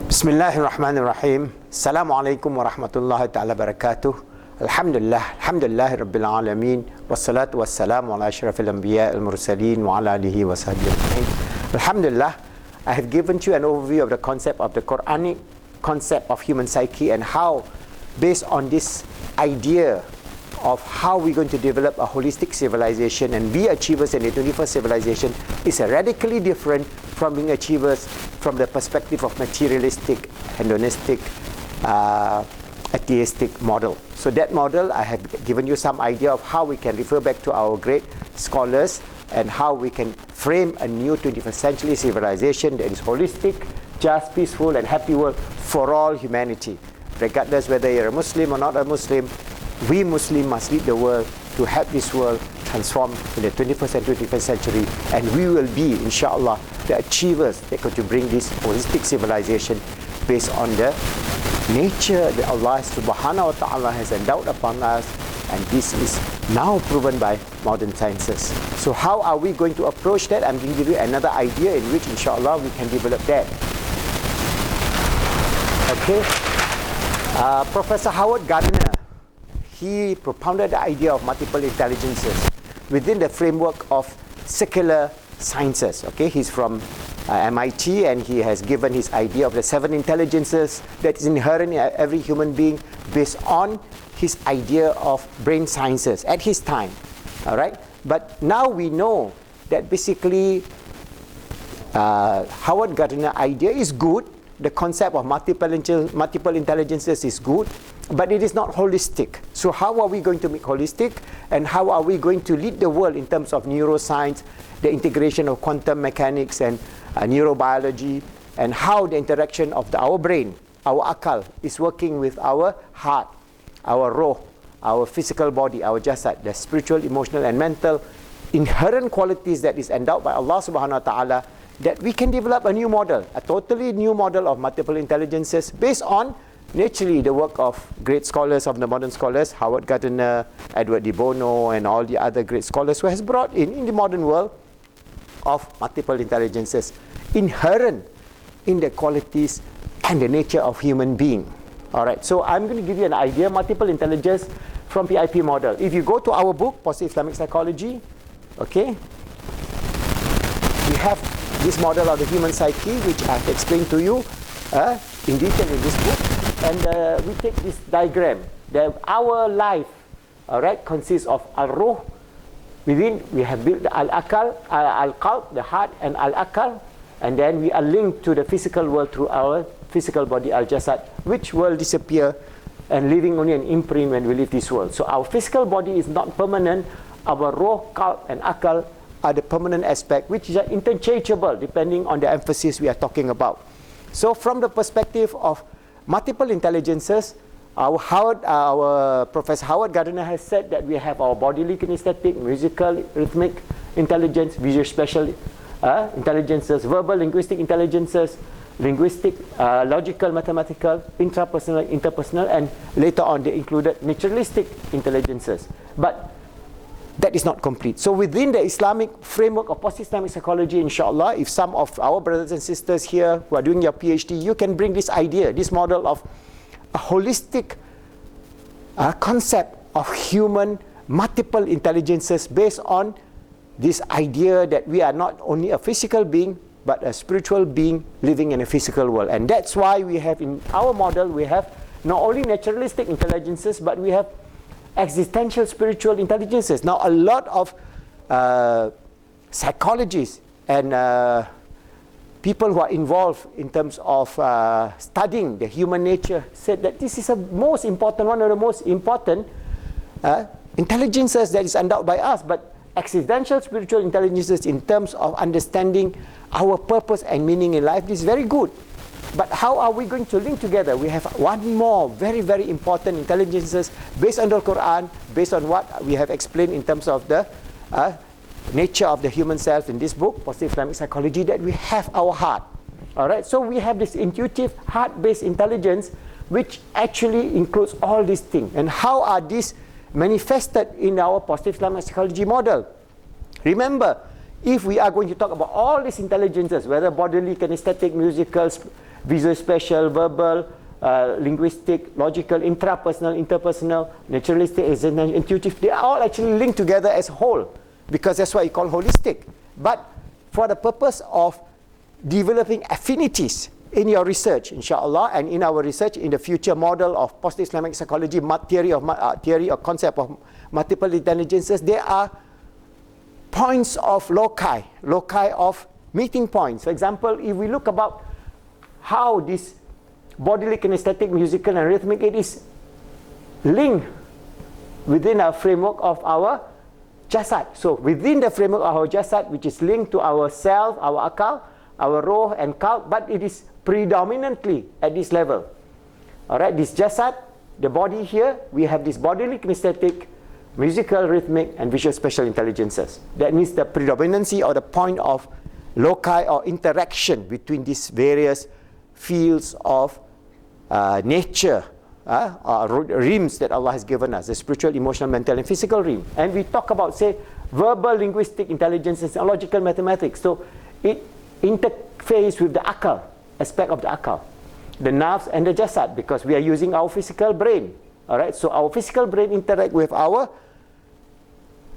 Bismillahirrahmanirrahim. Assalamualaikum warahmatullahi ta'ala barakatuh. Alhamdulillah Rabbil Alamin. Wassalatu wassalamu ala ashrafil anbiya al-mursalin wa ala alihi wa sahbihi ajma'in. Alhamdulillah, I have given you an overview of the concept of the Quranic concept of human psyche and how, based on this idea of how we're going to develop a holistic civilization and be achievers in the 21st civilization, is radically different from being achievers from the perspective of materialistic, hedonistic, atheistic model. So that model, I have given you some idea of how we can refer back to our great scholars and how we can frame a new 21st century civilization that is holistic, just, peaceful and happy world for all humanity. Regardless whether you're a Muslim or not a Muslim, we Muslims must lead the world to help this world transform in the 21st and 21st century, and we will be, inshallah, the achievers that are going to bring this holistic civilization based on the nature that Allah subhanahu wa ta'ala has endowed upon us, and this is now proven by modern sciences. So how are we going to approach that? I'm going to give you another idea in which, inshallah, we can develop that. Okay, Professor Howard Gardner, he propounded the idea of multiple intelligences within the framework of secular sciences. Okay, he's from MIT, and he has given his idea of the 7 intelligences that is inherent in every human being based on his idea of brain sciences at his time. All right, but now we know that basically Howard Gardner idea is good. The concept of multiple intelligences is good, but it is not holistic. So how are we going to make holistic, and how are we going to lead the world in terms of neuroscience, the integration of quantum mechanics and neurobiology, and how the interaction of our brain, our akal, is working with our heart, our roh, our physical body, our jasad, the spiritual, emotional and mental inherent qualities that is endowed by Allah subhanahu wa ta'ala, that we can develop a new model, a totally new model of multiple intelligences based on naturally the work of great scholars of the modern scholars, Howard Gardner, Edward de Bono, and all the other great scholars who has brought in the modern world of multiple intelligences inherent in the qualities and the nature of human being. All right, so I'm going to give you an idea, multiple intelligence from PIP model. If you go to our book, Positive Islamic Psychology, okay, we have this model of the human psyche, which I've explained to you in detail in this book. And we take this diagram that our life, all right, consists of al-ruh. Within, we have built the al-akal, al-qalb, the heart, and al-akal. And then we are linked to the physical world through our physical body, al-jasad, which will disappear and leaving only an imprint when we leave this world. So our physical body is not permanent. Our ruh, qalb, and akal are the permanent aspect, which is interchangeable depending on the emphasis we are talking about. So from the perspective of multiple intelligences, our Professor Howard Gardner has said that we have our bodily kinesthetic, musical, rhythmic intelligence, visual spatial intelligences, verbal linguistic intelligences, linguistic, logical, mathematical, intrapersonal, interpersonal, and later on they included naturalistic intelligences. But that is not complete. So within the Islamic framework of positive Islamic psychology, inshallah, if some of our brothers and sisters here who are doing your PhD, you can bring this idea, this model of a holistic concept of human multiple intelligences based on this idea that we are not only a physical being, but a spiritual being living in a physical world. And that's why we have in our model, we have not only naturalistic intelligences, but we have existential spiritual intelligences. Now a lot of psychologists and people who are involved in terms of studying the human nature said that this is one of the most important intelligences that is endowed by us. But existential spiritual intelligences in terms of understanding our purpose and meaning in life is very good. But how are we going to link together? We have one more very, very important intelligences based on the Quran, based on what we have explained in terms of the nature of the human self in this book, Positive Islamic Psychology, that we have our heart. All right, so we have this intuitive heart-based intelligence which actually includes all these things. And how are these manifested in our Positive Islamic Psychology model? Remember, if we are going to talk about all these intelligences, whether bodily, kinesthetic, musical, visuospatial, verbal, linguistic, logical, intrapersonal, interpersonal, naturalistic, intuitive. They are all actually linked together as a whole, because that's why you call holistic. But for the purpose of developing affinities in your research, inshallah, and in our research in the future model of positive Islamic psychology, theory or concept of multiple intelligences, there are points of loci of meeting points. For example, if we look about how this bodily, kinesthetic, musical and rhythmic, it is linked within our framework of our jasad. So within the framework of our jasad, which is linked to our self, our akal, our roh and qalb, but it is predominantly at this level. Alright, this jasad, the body here, we have this bodily, kinesthetic, musical, rhythmic and visual spatial intelligences. That means the predominancy or the point of loci or interaction between these various fields of nature, realms that Allah has given us, the spiritual, emotional, mental and physical realm. And we talk about, say, verbal, linguistic intelligences and logical mathematics. So it interfaces with the akal, aspect of the akal, the nerves and the jasad, because we are using our physical brain. Alright, so our physical brain interact with our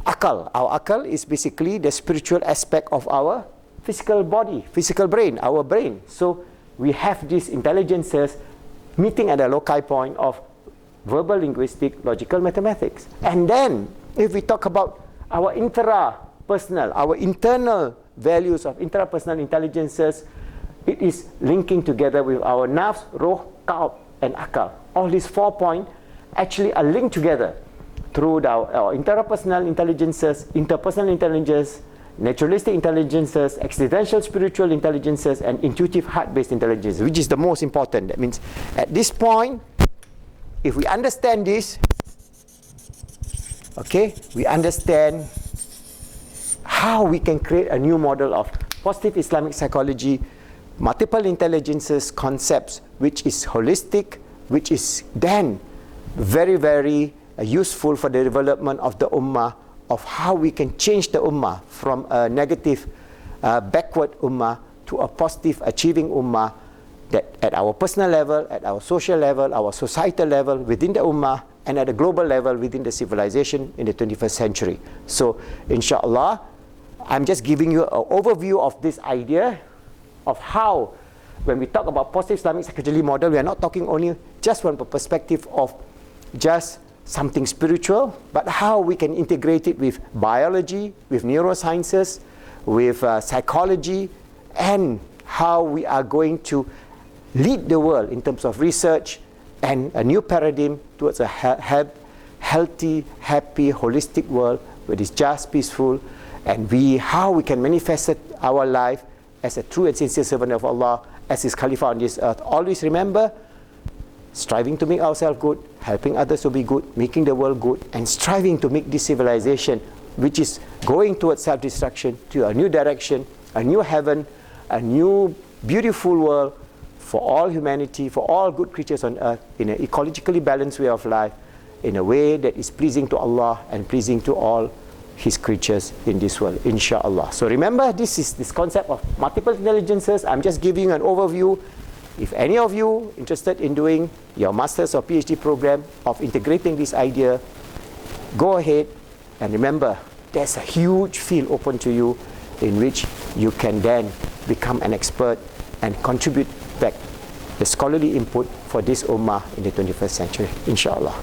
akal. Our akal is basically the spiritual aspect of our physical body, physical brain, our brain. So we have these intelligences meeting at a loci point of verbal, linguistic, logical mathematics. And then if we talk about our intrapersonal, our internal values of intrapersonal intelligences, it is linking together with our nafs, roh, qalb and akal. All these 4 points actually are linked together through our interpersonal intelligences, interpersonal intelligence, naturalistic intelligences, existential spiritual intelligences and intuitive heart-based intelligence, which is the most important. That means at this point, if we understand this, okay, we understand how we can create a new model of positive Islamic psychology, multiple intelligences concepts, which is holistic, which is then very, very useful for the development of the ummah, of how we can change the ummah from a negative, backward ummah to a positive, achieving ummah, that at our personal level, at our social level, our societal level, within the ummah, and at a global level within the civilization in the 21st century. So, inshallah, I'm just giving you an overview of this idea of how, when we talk about positive Islamic psychology model, we are not talking only just from the perspective of just something spiritual, but how we can integrate it with biology, with neurosciences, with psychology, and how we are going to lead the world in terms of research and a new paradigm towards a healthy, happy, holistic world where it's just, peaceful, and how we can manifest our life as a true and sincere servant of Allah, as His Khalifa on this earth. Always remember, striving to make ourselves good, helping others to be good, making the world good, and striving to make this civilization, which is going towards self-destruction, to a new direction, a new heaven, a new beautiful world for all humanity, for all good creatures on earth, in an ecologically balanced way of life, in a way that is pleasing to Allah and pleasing to all His creatures in this world, inshallah. So remember, this is this concept of multiple intelligences. I'm just giving you an overview. If any of you interested in doing your master's or PhD program of integrating this idea, go ahead, and remember, there's a huge field open to you in which you can then become an expert and contribute back the scholarly input for this ummah in the 21st century, inshallah.